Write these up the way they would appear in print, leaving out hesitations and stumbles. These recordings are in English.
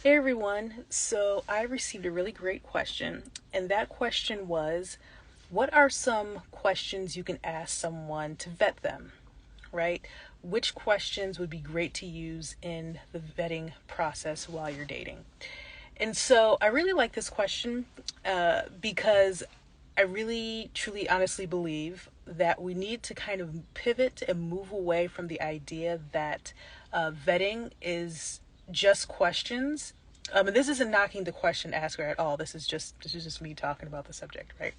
Hey everyone, so I received a really great question, and that question was, what are some questions you can ask someone to vet them, right? Which questions would be great to use in the vetting process while you're dating? And so I really like this question because I really, truly, honestly believe that we need to kind of pivot and move away from the idea that vetting is just questions. And this isn't knocking the question asker at all. This is just me talking about the subject, right?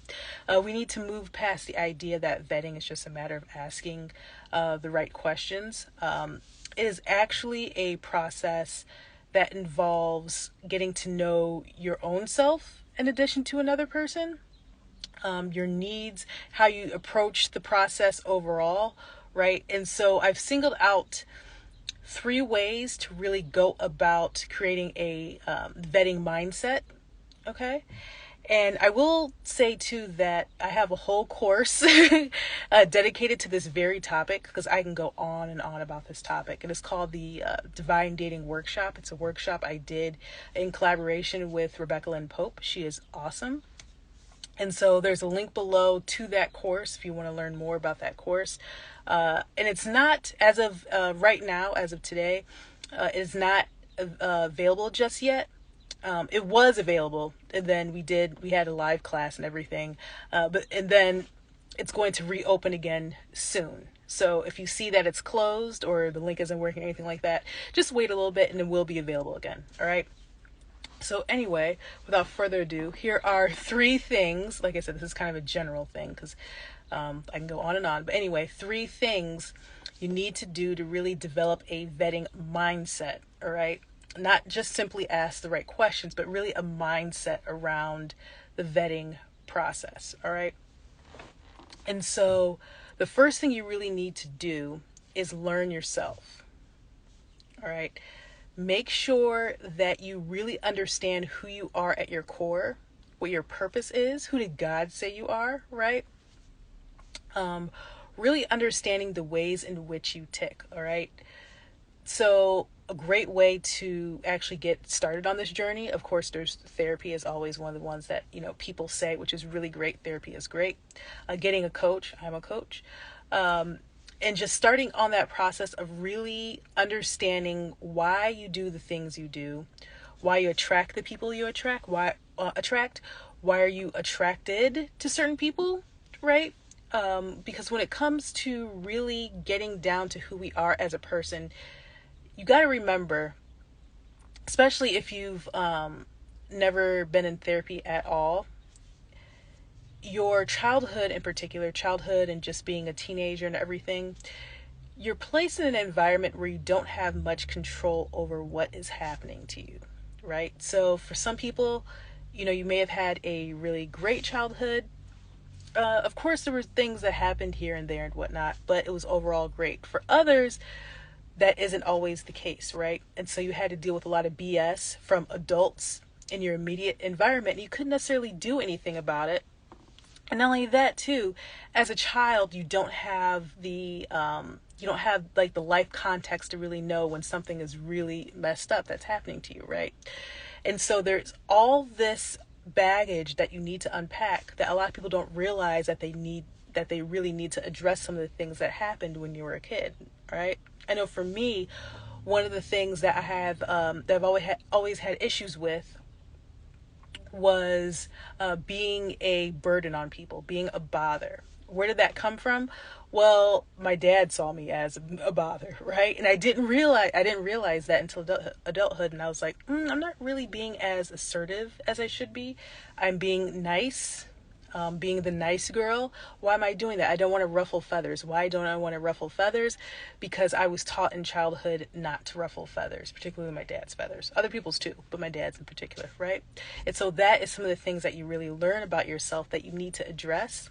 We need to move past the idea that vetting is just a matter of asking the right questions. It is actually a process that involves getting to know your own self in addition to another person, your needs, how you approach the process overall, right? And so I've singled out three ways to really go about creating a vetting mindset, okay? And I will say too that I have a whole course dedicated to this very topic because I can go on and on about this topic. And it's called the Divine Dating Workshop. It's a workshop I did in collaboration with Rebecca Lynn Pope. She is awesome. And so there's a link below to that course if you want to learn more about that course. And it's not, as of right now, as of today, it's not available just yet. It was available, and then we had a live class and everything, and then it's going to reopen again soon. So if you see that it's closed or the link isn't working or anything like that, just wait a little bit and it will be available again. All right. So anyway, without further ado, here are three things. Like I said, this is kind of a general thing because I can go on and on. But anyway, three things you need to do to really develop a vetting mindset. All right. Not just simply ask the right questions, but really a mindset around the vetting process. All right. And so the first thing you really need to do is learn yourself. All right. Make sure that you really understand who you are at your core, what your purpose is, who did God say you are, right? Really understanding the ways in which you tick, all right? So a great way to actually get started on this journey, of course, there's therapy is always one of the ones that, people say, which is really great. Therapy is great. Getting a coach, I'm a coach. And just starting on that process of really understanding why you do the things you do, why you attract the people you why are you attracted to certain people, right? Because when it comes to really getting down to who we are as a person, you got to remember, especially if you've never been in therapy at all, your childhood in particular, childhood and just being a teenager and everything, you're placed in an environment where you don't have much control over what is happening to you, right? So for some people, you may have had a really great childhood. Of course, there were things that happened here and there and whatnot, but it was overall great. For others, that isn't always the case, right? And so you had to deal with a lot of BS from adults in your immediate environment, and you couldn't necessarily do anything about it. And not only that, too, as a child, you don't have like the life context to really know when something is really messed up that's happening to you, right? And so there's all this baggage that you need to unpack that a lot of people don't realize that they really need to address some of the things that happened when you were a kid, right? I know for me, one of the things that I have that I've always had issues with was being a burden on people, being a bother. Where did that come from? Well, my dad saw me as a bother, right? And I didn't realize that until adulthood, and I was like, I'm not really being as assertive as I should be. I'm being nice, being the nice girl. Why am I doing that? I don't want to ruffle feathers. Why don't I want to ruffle feathers? Because I was taught in childhood not to ruffle feathers, particularly my dad's feathers. Other people's too, but my dad's in particular, right? And so that is some of the things that you really learn about yourself that you need to address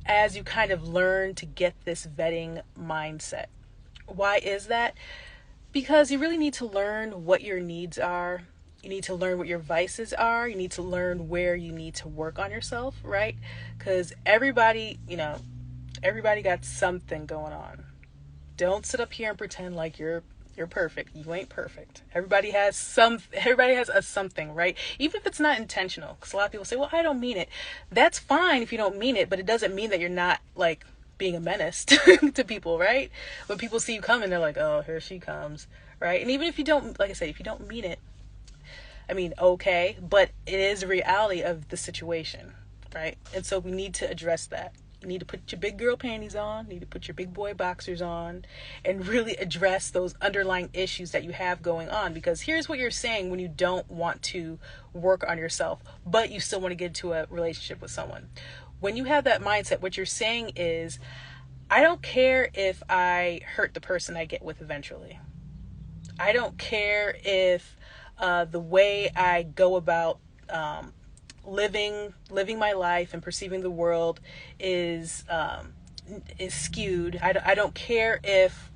as you kind of learn to get this vetting mindset. Why is that? Because you really need to learn what your needs are. You need to learn what your vices are. You need to learn where you need to work on yourself, right? Because everybody got something going on. Don't sit up here and pretend like you're You're perfect. You ain't perfect. Everybody has a something, right? Even if it's not intentional. Because a lot of people say, well, I don't mean it. That's fine if you don't mean it, but it doesn't mean that you're not, like, being a menace to people, right? When people see you coming, they're like, oh, here she comes, right? And even if you don't, like I said, if you don't mean it, I mean, okay, but it is the reality of the situation, right? And so we need to address that. You need to put your big girl panties on, you need to put your big boy boxers on, and really address those underlying issues that you have going on. Because here's what you're saying when you don't want to work on yourself, but you still want to get into a relationship with someone. When you have that mindset, what you're saying is, I don't care if I hurt the person I get with eventually. I don't care if the way I go about living my life and perceiving the world is skewed. I don't care if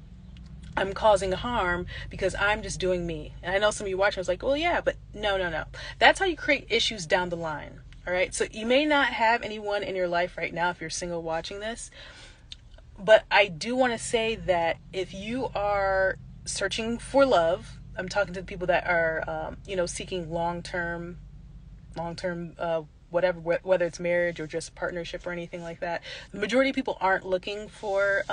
I'm causing harm because I'm just doing me. And I know some of you watching was like, well, yeah, but no. That's how you create issues down the line. All right. So you may not have anyone in your life right now if you're single watching this, but I do want to say that if you are searching for love, I'm talking to the people that are, seeking long-term, whatever, whether it's marriage or just partnership or anything like that. The majority of people aren't looking for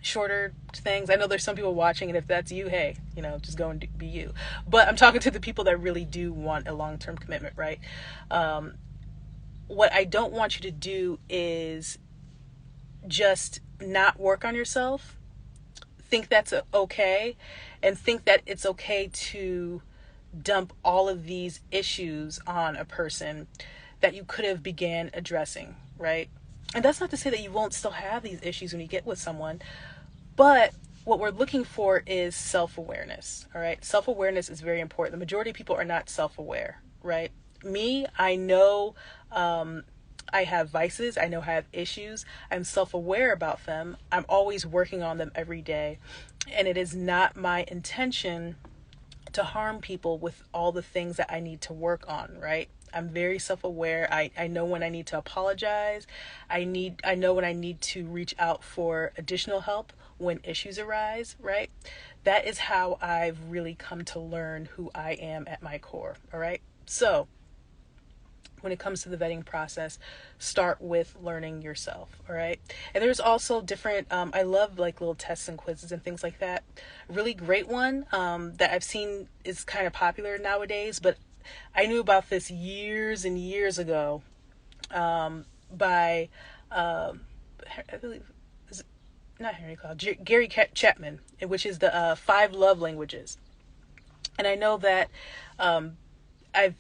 shorter things. I know there's some people watching, and if that's you, hey, just go and be you. But I'm talking to the people that really do want a long-term commitment, right? What I don't want you to do is just not work on yourself. Think that's okay, and think that it's okay to dump all of these issues on a person that you could have began addressing, right? And that's not to say that you won't still have these issues when you get with someone, but what we're looking for is self-awareness, all right? Self-awareness is very important. The majority of people are not self-aware, right? Me, I know I have vices. I know I have issues. I'm self-aware about them. I'm always working on them every day. And it is not my intention to harm people with all the things that I need to work on, right? I'm very self-aware. I know when I need to apologize. I know when I need to reach out for additional help when issues arise, right? That is how I've really come to learn who I am at my core, all right? So when it comes to the vetting process, start with learning yourself, all right? And there's also different, I love like little tests and quizzes and things like that. A really great one that I've seen is kind of popular nowadays, but I knew about this years and years ago by, I believe, not Henry Cloud, Gary Chapman, which is the 5 love languages. And I know that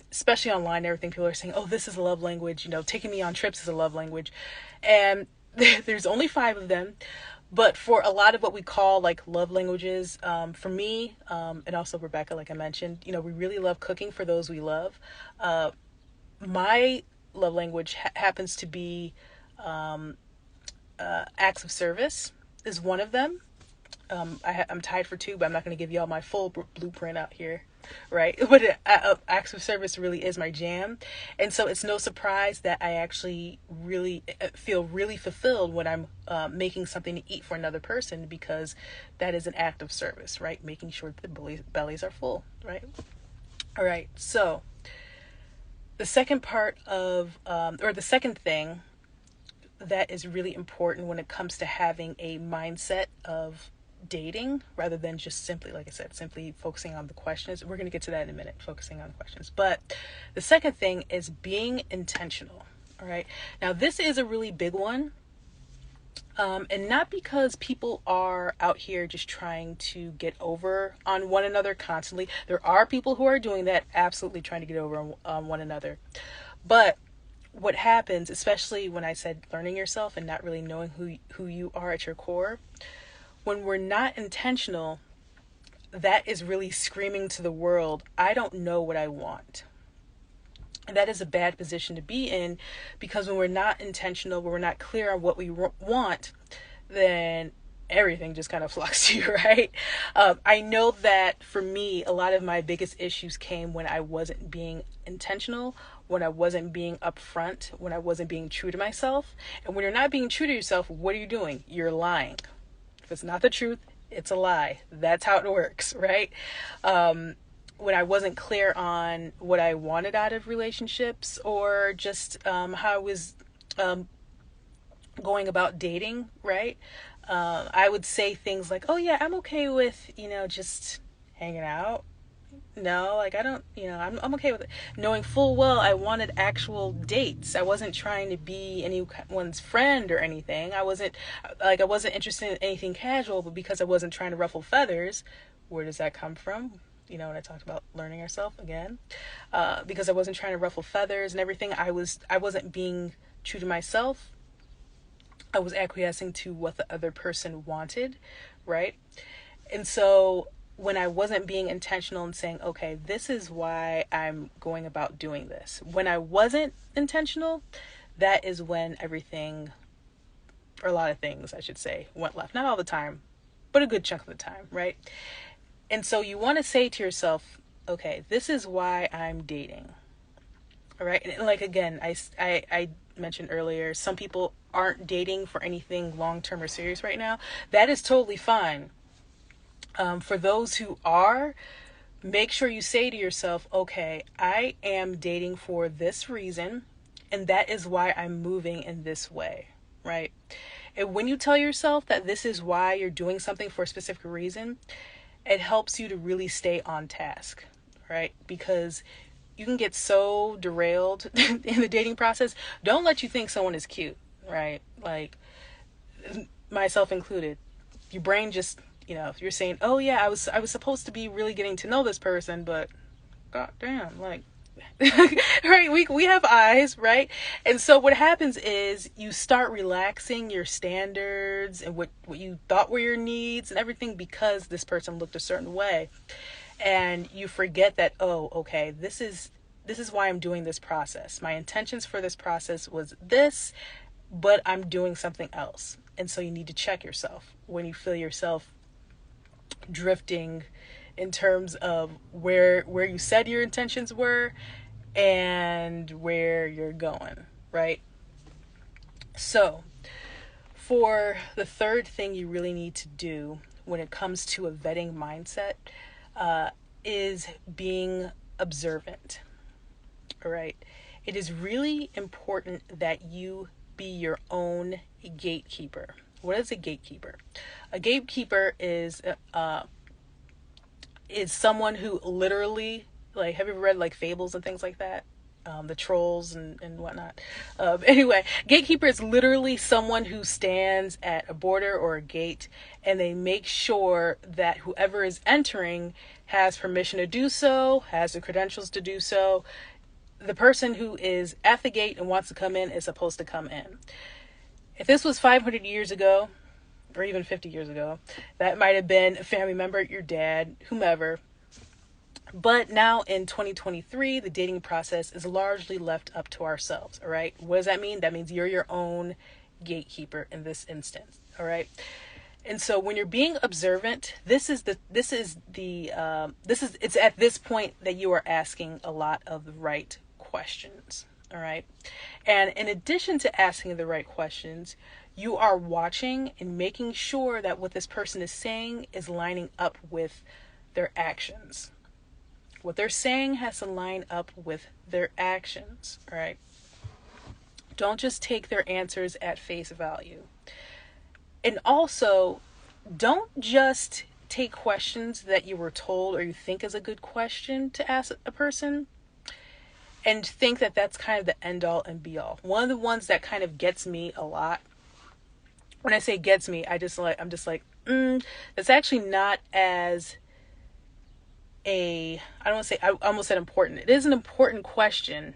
especially online, everything, people are saying, oh, this is a love language, taking me on trips is a love language. And there's only 5 of them. But for a lot of what we call like love languages, for me, and also Rebecca, like I mentioned, we really love cooking for those we love. My love language happens to be acts of service is one of them. I'm tied for 2, but I'm not going to give y'all my full blueprint out here, right? But acts of service really is my jam. And so it's no surprise that I actually really feel really fulfilled when I'm making something to eat for another person, because that is an act of service, right? Making sure that the bellies are full, right? All right. So the second part of, or the second thing that is really important when it comes to having a mindset of dating, rather than just simply, like I said, simply focusing on the questions. We're going to get to that in a minute, focusing on the questions. But the second thing is being intentional. All right. Now, this is a really big one. And not because people are out here just trying to get over on one another constantly. There are people who are doing that, absolutely trying to get over on one another. But what happens, especially when I said learning yourself and not really knowing who you are at your core, when we're not intentional, that is really screaming to the world, I don't know what I want. And that is a bad position to be in, because when we're not intentional, when we're not clear on what we want, then everything just kind of flocks to you, right? I know that for me, a lot of my biggest issues came when I wasn't being intentional, when I wasn't being upfront, when I wasn't being true to myself. And when you're not being true to yourself, what are you doing? You're lying. If it's not the truth, It's a lie. That's how it works, right? When I wasn't clear on what I wanted out of relationships, or just how I was going about dating, right? I would say things like, oh yeah, I'm okay with, just hanging out. No, like I don't, I'm okay with it. Knowing full well I wanted actual dates. I wasn't trying to be anyone's friend or anything. I wasn't interested in anything casual, but because I wasn't trying to ruffle feathers, where does that come from? When I talked about learning ourselves again, because I wasn't trying to ruffle feathers and everything, I wasn't being true to myself. I was acquiescing to what the other person wanted, right? And so when I wasn't being intentional and saying, okay, this is why I'm going about doing this. When I wasn't intentional, that is when everything, or a lot of things, I should say, went left. Not all the time, but a good chunk of the time, right? And so you want to say to yourself, okay, this is why I'm dating. All right. And like, again, I mentioned earlier, some people aren't dating for anything long-term or serious right now. That is totally fine. For those who are, make sure you say to yourself, okay, I am dating for this reason, and that is why I'm moving in this way, right? And when you tell yourself that this is why you're doing something for a specific reason, it helps you to really stay on task, right? Because you can get so derailed in the dating process. Don't let you think someone is cute, right? Like, myself included. Your brain just, if you're saying, oh yeah, I was supposed to be really getting to know this person, but goddamn, like, right? We have eyes, right? And so what happens is you start relaxing your standards and what you thought were your needs and everything, because this person looked a certain way. And you forget that, oh, okay, this is why I'm doing this process. My intentions for this process was this, but I'm doing something else. And so you need to check yourself when you feel yourself drifting in terms of where you said your intentions were and where you're going, right? So for the third thing you really need to do when it comes to a vetting mindset, is being observant. All right. It is really important that you be your own gatekeeper. What is a gatekeeper? A gatekeeper is someone who literally, like, have you ever read like fables and things like that? The trolls and whatnot. Anyway, gatekeeper is literally someone who stands at a border or a gate, and they make sure that whoever is entering has permission to do so, has the credentials to do so. The person who is at the gate and wants to come in is supposed to come in. If this was 500 years ago, or even 50 years ago, that might have been a family member, your dad, whomever. But now in 2023, the dating process is largely left up to ourselves. All right. What does that mean? That means you're your own gatekeeper in this instance. All right. And so when you're being observant, it's at this point that you are asking a lot of the right questions. All right. And in addition to asking the right questions, you are watching and making sure that what this person is saying is lining up with their actions. What they're saying has to line up with their actions, all right? Don't just take their answers at face value. And also, don't just take questions that you were told or you think is a good question to ask a person and think that that's kind of the end all and be all. One of the ones that kind of gets me a lot, when I say gets me, I'm just like, that's actually not as I almost said important. It is an important question,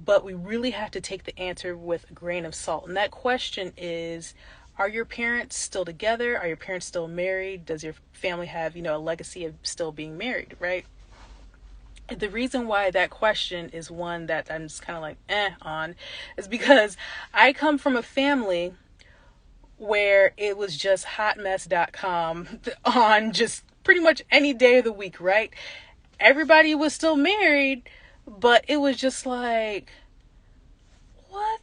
but we really have to take the answer with a grain of salt. And that question is, are your parents still together? Are your parents still married? Does your family have, a legacy of still being married, right? And the reason why that question is one that I'm just kind of like, on, is because I come from a family where it was just hotmess.com on just pretty much any day of the week, right? Everybody was still married, but it was just like, what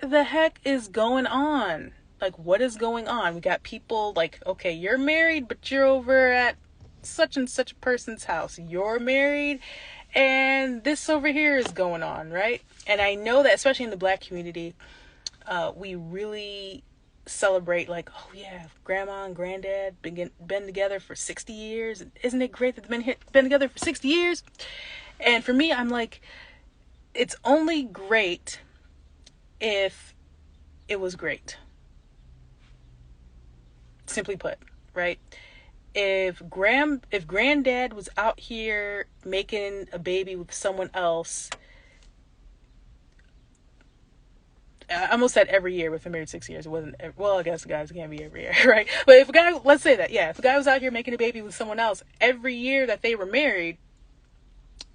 the heck is going on? Like, what is going on? We got people like, okay, you're married, but you're over at such and such a person's house. You're married, and this over here is going on, right? And I know that, especially in the Black community, we really celebrate, like, oh yeah, grandma and granddad been together for 60 years. Isn't it great that they've been together for 60 years? And for me, I'm like, it's only great if it was great. Simply put, right? If granddad was out here making a baby with someone else, I almost said every year, but for married 6 years, it wasn't. Well, I guess guys, it can't be every year, right? But if a guy, let's say that, yeah, if a guy was out here making a baby with someone else every year that they were married,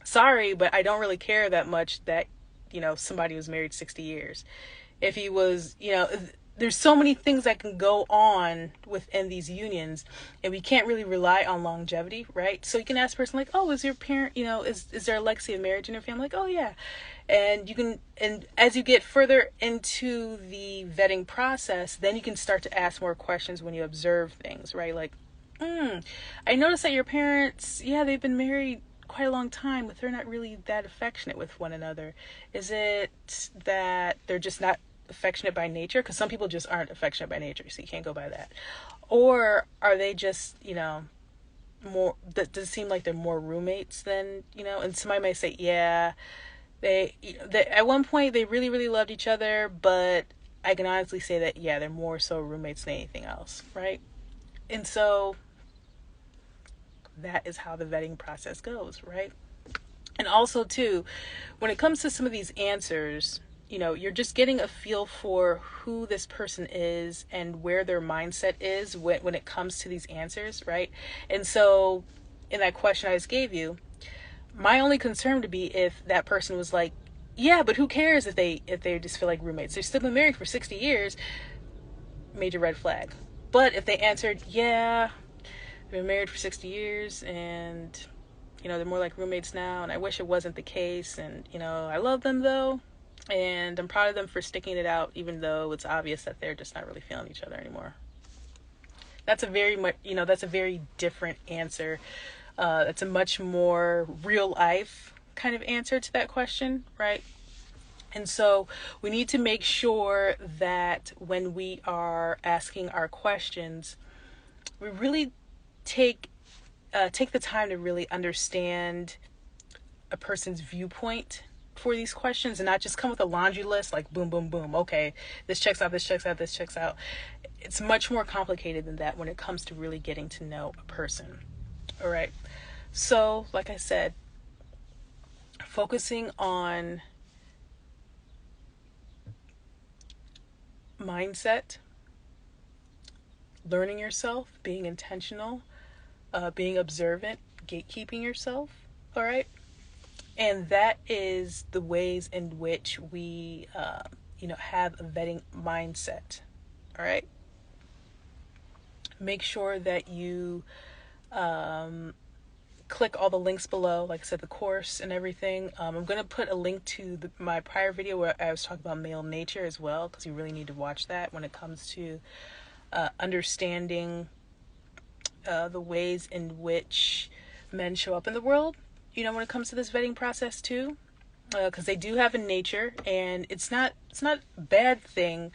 sorry, but I don't really care that much that, somebody was married 60 years. If he was, there's so many things that can go on within these unions, and we can't really rely on longevity, right? So you can ask a person like, oh, is your parent, is there a legacy of marriage in your family? Like, oh yeah. And as you get further into the vetting process, then you can start to ask more questions when you observe things, right? Like, I noticed that your parents, yeah, they've been married quite a long time, but they're not really that affectionate with one another. Is it that they're just not affectionate by nature? Because some people just aren't affectionate by nature, so you can't go by that. Or are they just, more, does it seem like they're more roommates than, and somebody might say, yeah, they at one point they really, really loved each other, but I can honestly say that, yeah, they're more so roommates than anything else, right? And so that is how the vetting process goes, right? And also too, when it comes to some of these answers, you're just getting a feel for who this person is and where their mindset is when it comes to these answers, right? And so in that question I just gave you, my only concern would be if that person was like, yeah, but who cares if they just feel like roommates? They've still been married for 60 years. Major red flag. But if they answered, yeah, they've been married for 60 years and, they're more like roommates now, and I wish it wasn't the case, and, I love them though, and I'm proud of them for sticking it out, even though it's obvious that they're just not really feeling each other anymore. That's a very different answer. It's a much more real life kind of answer to that question, right? And so we need to make sure that when we are asking our questions, we really take the time to really understand a person's viewpoint for these questions, and not just come with a laundry list like boom, boom, boom. Okay, this checks out, this checks out, this checks out. It's much more complicated than that when it comes to really getting to know a person. All right. So, like I said, focusing on mindset, learning yourself, being intentional, being observant, gatekeeping yourself. All right. And that is the ways in which we, have a vetting mindset. All right. Make sure that you click all the links below. Like I said, the course and everything. I'm going to put a link to my prior video where I was talking about male nature as well, because you really need to watch that when it comes to understanding the ways in which men show up in the world. When it comes to this vetting process too, because they do have a nature, and it's not a bad thing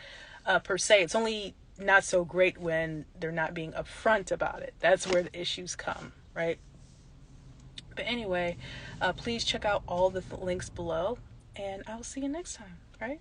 per se. It's only not so great when they're not being upfront about it. That's where the issues come, right? But anyway, please check out all the links below, and I'll see you next time, right?